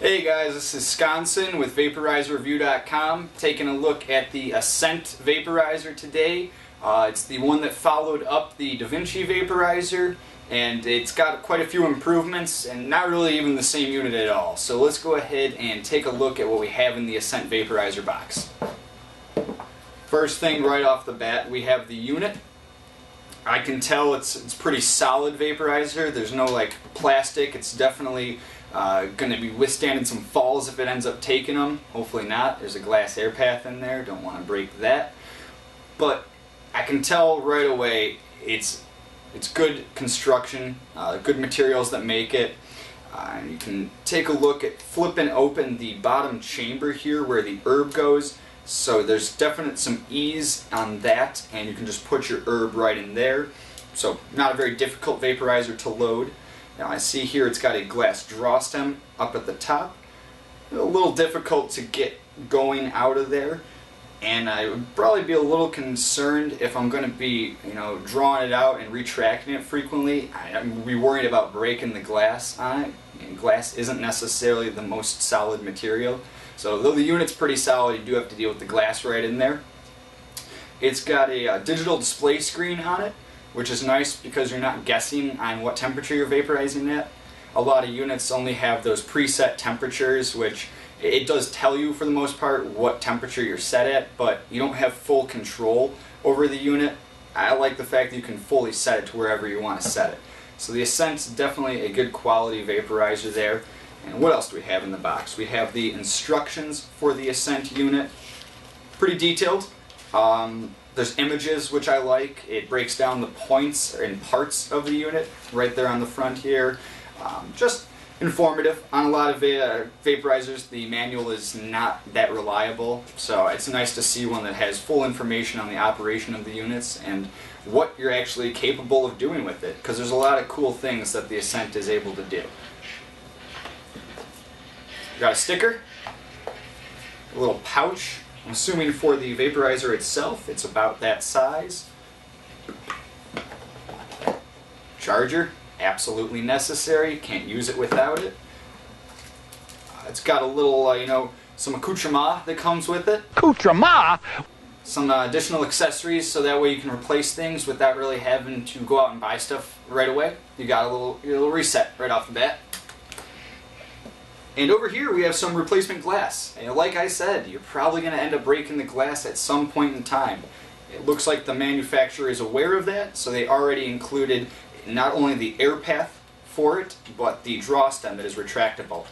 Hey guys, this is Sconson with VaporizerReview.com, taking a look at the Ascent Vaporizer today. It's the one that followed up the DaVinci Vaporizer, and it's got quite a few improvements and not really even the same unit at all. So let's go ahead and take a look at what we have in the Ascent Vaporizer box. First thing right off the bat, we have the unit. I can tell it's pretty solid vaporizer. There's no like plastic. It's definitely going to be withstanding some falls if it ends up taking them. Hopefully not. There's a glass air path in there. Don't want to break that. But I can tell right away it's good construction, good materials that make it. And you can take a look at flipping open the bottom chamber here where the herb goes. So there's definite some ease on that, and you can just put your herb right in there. So not a very difficult vaporizer to load. Now I see here it's got a glass draw stem up at the top. A little difficult to get going out of there, and I would probably be a little concerned if I'm going to be, drawing it out and retracting it frequently. I'm be worried about breaking the glass on it. And glass isn't necessarily the most solid material. So though the unit's pretty solid, you do have to deal with the glass right in there. It's got a digital display screen on it, which is nice because you're not guessing on what temperature you're vaporizing at. A lot of units only have those preset temperatures, which it does tell you for the most part what temperature you're set at, but you don't have full control over the unit. I like the fact that you can fully set it to wherever you want to set it. So the Ascent's definitely a good quality vaporizer there. And what else do we have in the box? We have the instructions for the Ascent unit. Pretty detailed. There's images, which I like. It breaks down the points and parts of the unit right there on the front here. Just informative. On a lot of vaporizers, the manual is not that reliable, so it's nice to see one that has full information on the operation of the units and what you're actually capable of doing with it, because there's a lot of cool things that the Ascent is able to do. Got a sticker, a little pouch. I'm assuming for the vaporizer itself, it's about that size. Charger, absolutely necessary. Can't use it without it. It's got a little, some accoutrement that comes with it. Accoutrement? Some additional accessories, so that way you can replace things without really having to go out and buy stuff right away. You got your little reset right off the bat. And over here we have some replacement glass. And like I said, you're probably going to end up breaking the glass at some point in time. It looks like the manufacturer is aware of that, so they already included not only the air path for it, but the draw stem that is retractable.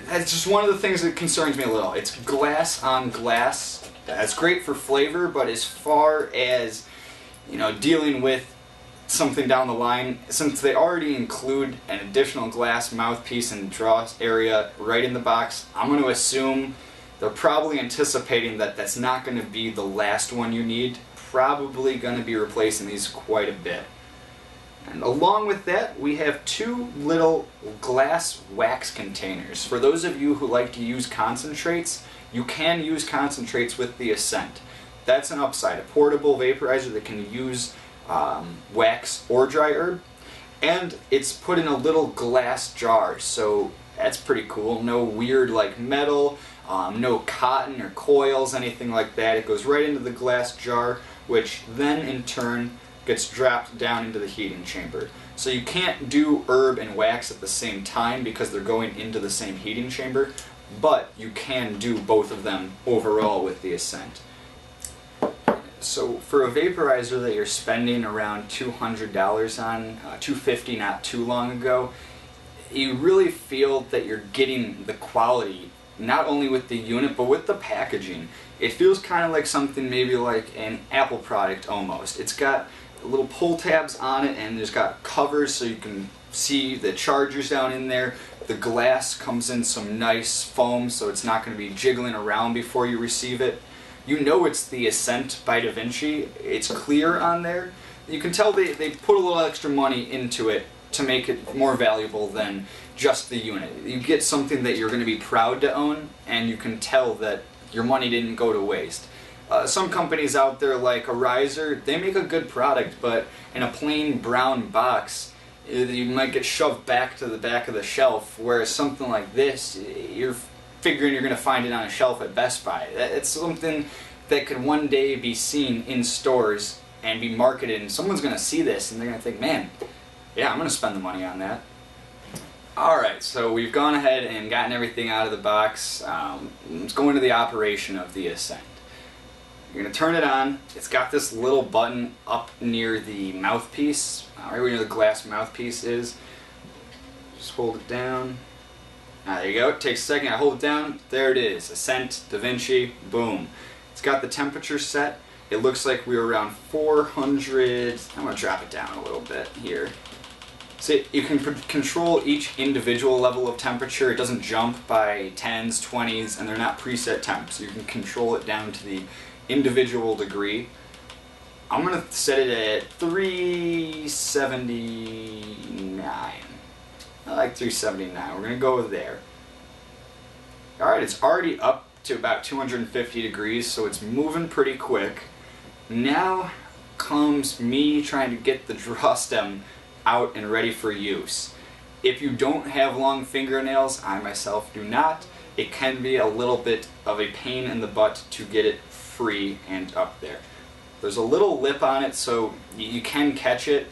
That's just one of the things that concerns me a little. It's glass on glass. That's great for flavor, but as far as dealing with something down the line, since they already include an additional glass mouthpiece and draw area right in the box, I'm going to assume they're probably anticipating that that's not going to be the last one you need. Probably going to be replacing these quite a bit. And along with that, we have two little glass wax containers. For those of you who like to use concentrates, you can use concentrates with the Ascent. That's an upside. A portable vaporizer that can use wax or dry herb, and it's put in a little glass jar, so that's pretty cool. No weird like metal, no cotton or coils, anything like that. It goes right into the glass jar, which then in turn gets dropped down into the heating chamber. So you can't do herb and wax at the same time because they're going into the same heating chamber, but you can do both of them overall with the Ascent. So for a vaporizer that you're spending around $200 on, $250 not too long ago, you really feel that you're getting the quality, not only with the unit, but with the packaging. It feels kind of like something maybe like an Apple product almost. It's got little pull tabs on it, and there's got covers so you can see the chargers down in there. The glass comes in some nice foam, so it's not going to be jiggling around before you receive it. You know it's the Ascent by DaVinci. It's clear on there. You can tell they put a little extra money into it to make it more valuable than just the unit. You get something that you're going to be proud to own, and you can tell that your money didn't go to waste. Some companies out there like Riser, they make a good product, but in a plain brown box, you might get shoved back to the back of the shelf, whereas something like this, you're figuring you're going to find it on a shelf at Best Buy. It's something that could one day be seen in stores and be marketed, and someone's going to see this and they're going to think, man, yeah, I'm going to spend the money on that. Alright, so we've gone ahead and gotten everything out of the box. Let's go into the operation of the Ascent. You're going to turn it on. It's got this little button up near the mouthpiece, right where the glass mouthpiece is. Just hold it down. There you go. It takes a second. I hold it down. There it is. Ascent, DaVinci, boom. It's got the temperature set. It looks like we were around 400. I'm going to drop it down a little bit here. So you can control each individual level of temperature. It doesn't jump by 10s, 20s, and they're not preset temps. You can control it down to the individual degree. I'm going to set it at 379. I like 379. We're going to go there. Alright, it's already up to about 250 degrees, so it's moving pretty quick. Now comes me trying to get the draw stem out and ready for use. If you don't have long fingernails, I myself do not, it can be a little bit of a pain in the butt to get it free and up there. There's a little lip on it, so you can catch it.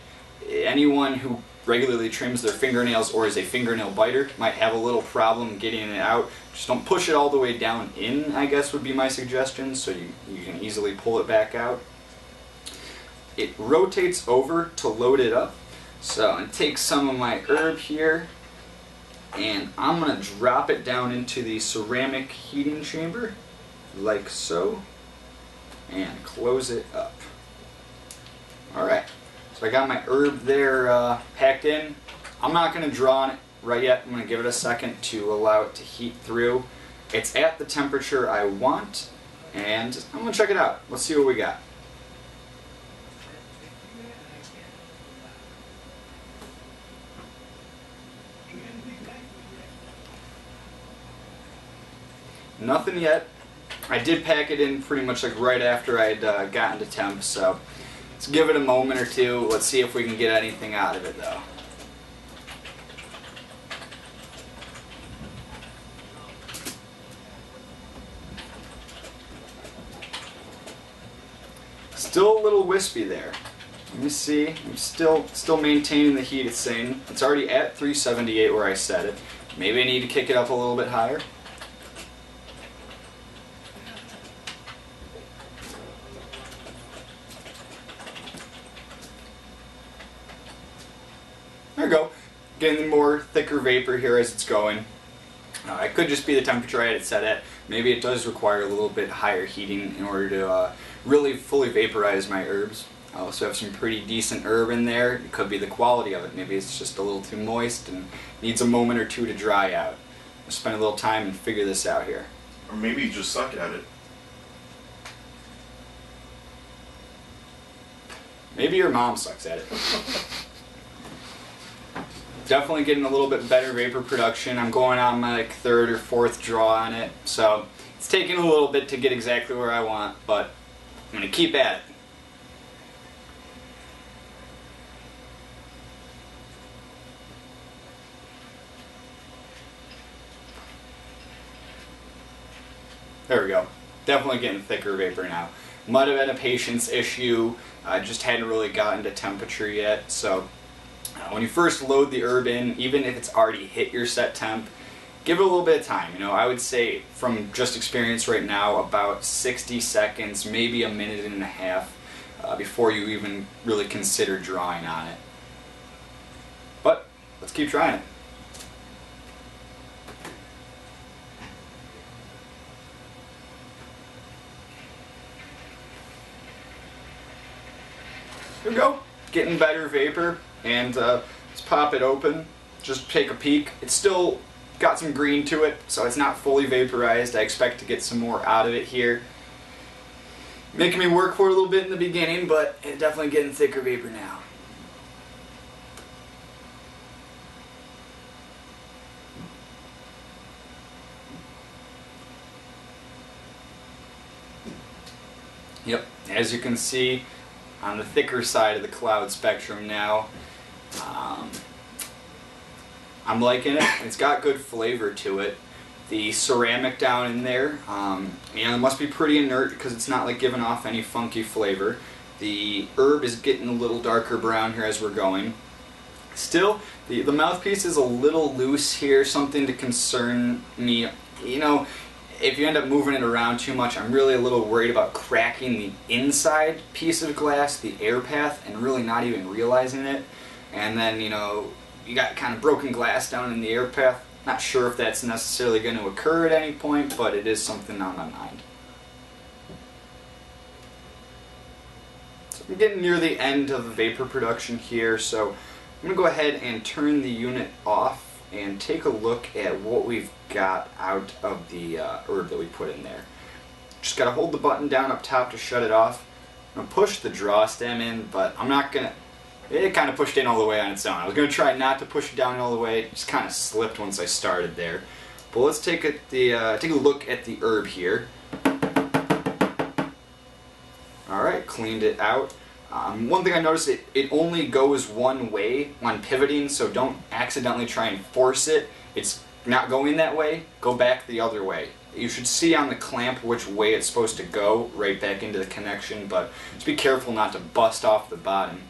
Anyone who regularly trims their fingernails or is a fingernail biter might have a little problem getting it out. Just don't push it all the way down in, I guess would be my suggestion, so you can easily pull it back out. It rotates over to load it up. So I'm going to take some of my herb here and I'm going to drop it down into the ceramic heating chamber, like so, and close it up. Alright, so I got my herb there packed in. I'm not going to draw on it right yet. I'm going to give it a second to allow it to heat through. It's at the temperature I want, and I'm going to check it out. Let's see what we got. Nothing yet. I did pack it in pretty much like right after I'd gotten to temp, so let's give it a moment or two. Let's see if we can get anything out of it though. Still a little wispy there. Let me see. I'm still maintaining the heat it's saying. It's already at 378 where I set it. Maybe I need to kick it up a little bit higher. There we go. Getting more thicker vapor here as it's going. It could just be the temperature I had it set at. Maybe it does require a little bit higher heating in order to really fully vaporize my herbs. I also have some pretty decent herb in there. It could be the quality of it. Maybe it's just a little too moist and needs a moment or two to dry out. I'll spend a little time and figure this out here. Or maybe you just suck at it. Maybe your mom sucks at it. Definitely getting a little bit better vapor production. I'm going on my third or fourth draw on it, so it's taking a little bit to get exactly where I want, but I'm going to keep at it. There we go. Definitely getting thicker vapor now. Might have been a patience issue. I just hadn't really gotten to temperature yet, so when you first load the herb in, even if it's already hit your set temp, give it a little bit of time. You know, I would say from just experience right now, about 60 seconds, maybe a minute and a half before you even really consider drawing on it. But let's keep trying it. Here we go. Getting better vapor. And let's pop it open, just take a peek. It's still got some green to it, so it's not fully vaporized. I expect to get some more out of it here. Making me work for it a little bit in the beginning, but it's definitely getting thicker vapor now. Yep, as you can see, on the thicker side of the cloud spectrum now. I'm liking it. It's got good flavor to it. The ceramic down in there, it must be pretty inert because it's not like giving off any funky flavor. The herb is getting a little darker brown here as we're going. Still, the mouthpiece is a little loose here, something to concern me. You know, if you end up moving it around too much, I'm really a little worried about cracking the inside piece of glass, the air path, and really not even realizing it. And then, you know, you got kind of broken glass down in the air path. Not sure if that's necessarily going to occur at any point, but it is something on my mind. So I'm getting near the end of the vapor production here, so I'm going to go ahead and turn the unit off and take a look at what we've got out of the herb that we put in there. Just got to hold the button down up top to shut it off. I'm going to push the draw stem in, but I'm not going to... It kind of pushed in all the way on its own. I was going to try not to push it down all the way. It just kind of slipped once I started there. But let's take a look at the herb here. Alright, cleaned it out. One thing I noticed, it only goes one way when pivoting, so don't accidentally try and force it. It's not going that way. Go back the other way. You should see on the clamp which way it's supposed to go, right back into the connection, but just be careful not to bust off the bottom.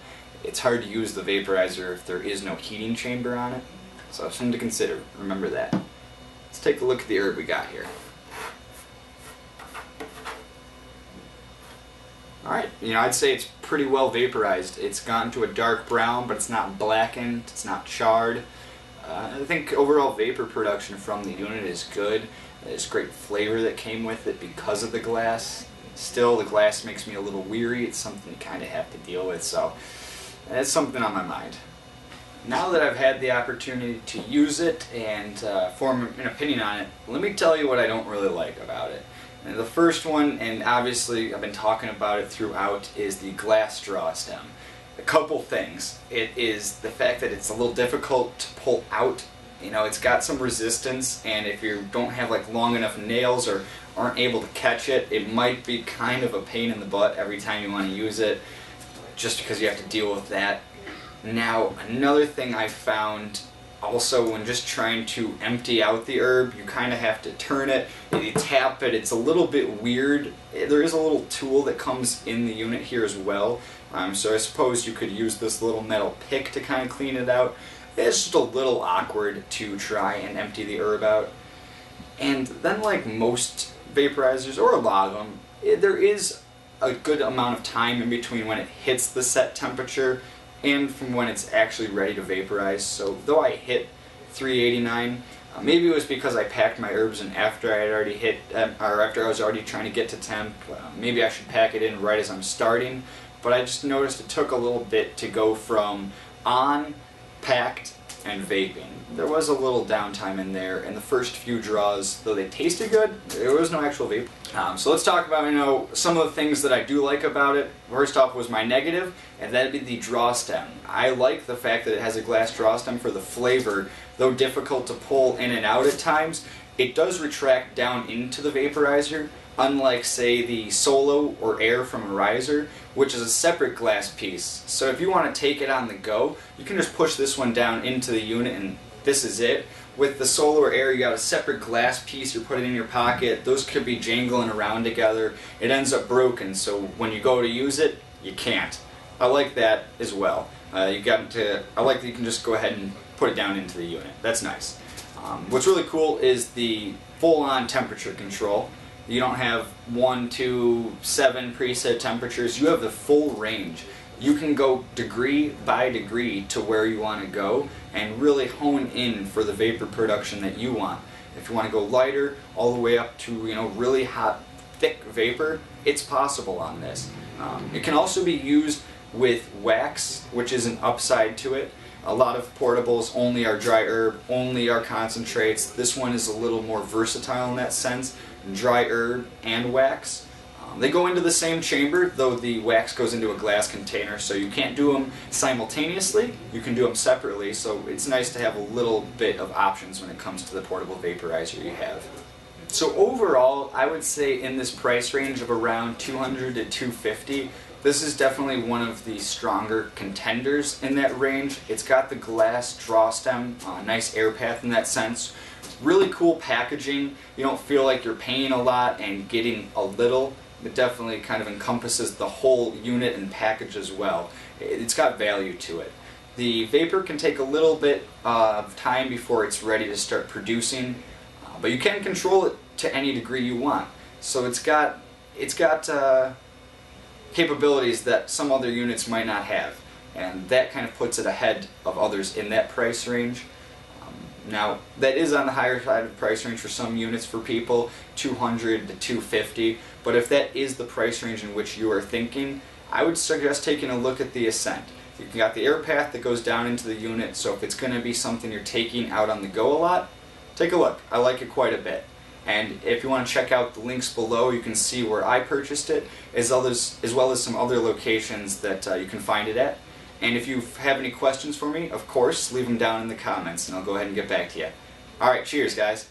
It's hard to use the vaporizer if there is no heating chamber on it, so something to consider. Remember that. Let's take a look at the herb we got here. Alright, I'd say it's pretty well vaporized. It's gotten to a dark brown, but it's not blackened, it's not charred. I think overall vapor production from the unit is good. There's great flavor that came with it because of the glass. Still, the glass makes me a little weary. It's something you kind of have to deal with, so that's something on my mind. Now that I've had the opportunity to use it and form an opinion on it, let me tell you what I don't really like about it. And the first one, and obviously I've been talking about it throughout, is the glass draw stem. A couple things. It is the fact that it's a little difficult to pull out. It's got some resistance, and if you don't have like long enough nails or aren't able to catch it, it might be kind of a pain in the butt every time you want to use it, just because you have to deal with that. Now, another thing I found also when just trying to empty out the herb, you kind of have to turn it, you tap it, it's a little bit weird. There is a little tool that comes in the unit here as well, so I suppose you could use this little metal pick to kind of clean it out. It's just a little awkward to try and empty the herb out. And then, like most vaporizers, or a lot of them, there is a good amount of time in between when it hits the set temperature and from when it's actually ready to vaporize. So though I hit 389, maybe it was because I packed my herbs in after I had already hit, or after I was already trying to get to temp. Maybe I should pack it in right as I'm starting, but I just noticed it took a little bit to go from on, packed, and vaping. There was a little downtime in there, and the first few draws, though they tasted good, there was no actual vapor. So let's talk about, some of the things that I do like about it. First off was my negative, and that'd be the draw stem. I like the fact that it has a glass draw stem for the flavor. Though difficult to pull in and out at times, it does retract down into the vaporizer, unlike, say, the Solo or Air from a riser, which is a separate glass piece. So if you want to take it on the go, you can just push this one down into the unit and this is it. With the Solo or Air, you got a separate glass piece you're putting in your pocket. Those could be jangling around together. It ends up broken, so when you go to use it, you can't. I like that as well. I like that you can just go ahead and put it down into the unit. That's nice. What's really cool is the full-on temperature control. You don't have 1, 2, 7 preset temperatures. You have the full range. You can go degree by degree to where you want to go and really hone in for the vapor production that you want. If you want to go lighter all the way up to really hot, thick vapor, it's possible on this. It can also be used with wax, which is an upside to it. A lot of portables only are dry herb, only are concentrates. This one is a little more versatile in that sense. Dry herb and wax. They go into the same chamber, though the wax goes into a glass container, so you can't do them simultaneously. You can do them separately, so it's nice to have a little bit of options when it comes to the portable vaporizer you have. So overall, I would say in this price range of around $200 to $250, This is definitely one of the stronger contenders in that range. It's got the glass draw stem, nice air path in that sense. Really cool packaging. You don't feel like you're paying a lot and getting a little. It definitely kind of encompasses the whole unit and package as well. It's got value to it. The vapor can take a little bit of time before it's ready to start producing, but you can control it to any degree you want. So it's got capabilities that some other units might not have, and that kind of puts it ahead of others in that price range. Now, that is on the higher side of the price range for some units for people, $200 to $250, but if that is the price range in which you are thinking, I would suggest taking a look at the Ascent. You've got the air path that goes down into the unit, so if it's going to be something you're taking out on the go a lot, take a look. I like it quite a bit. And if you want to check out the links below, you can see where I purchased it, as well as some other locations that you can find it at. And if you have any questions for me, of course, leave them down in the comments and I'll go ahead and get back to you. Alright, cheers guys.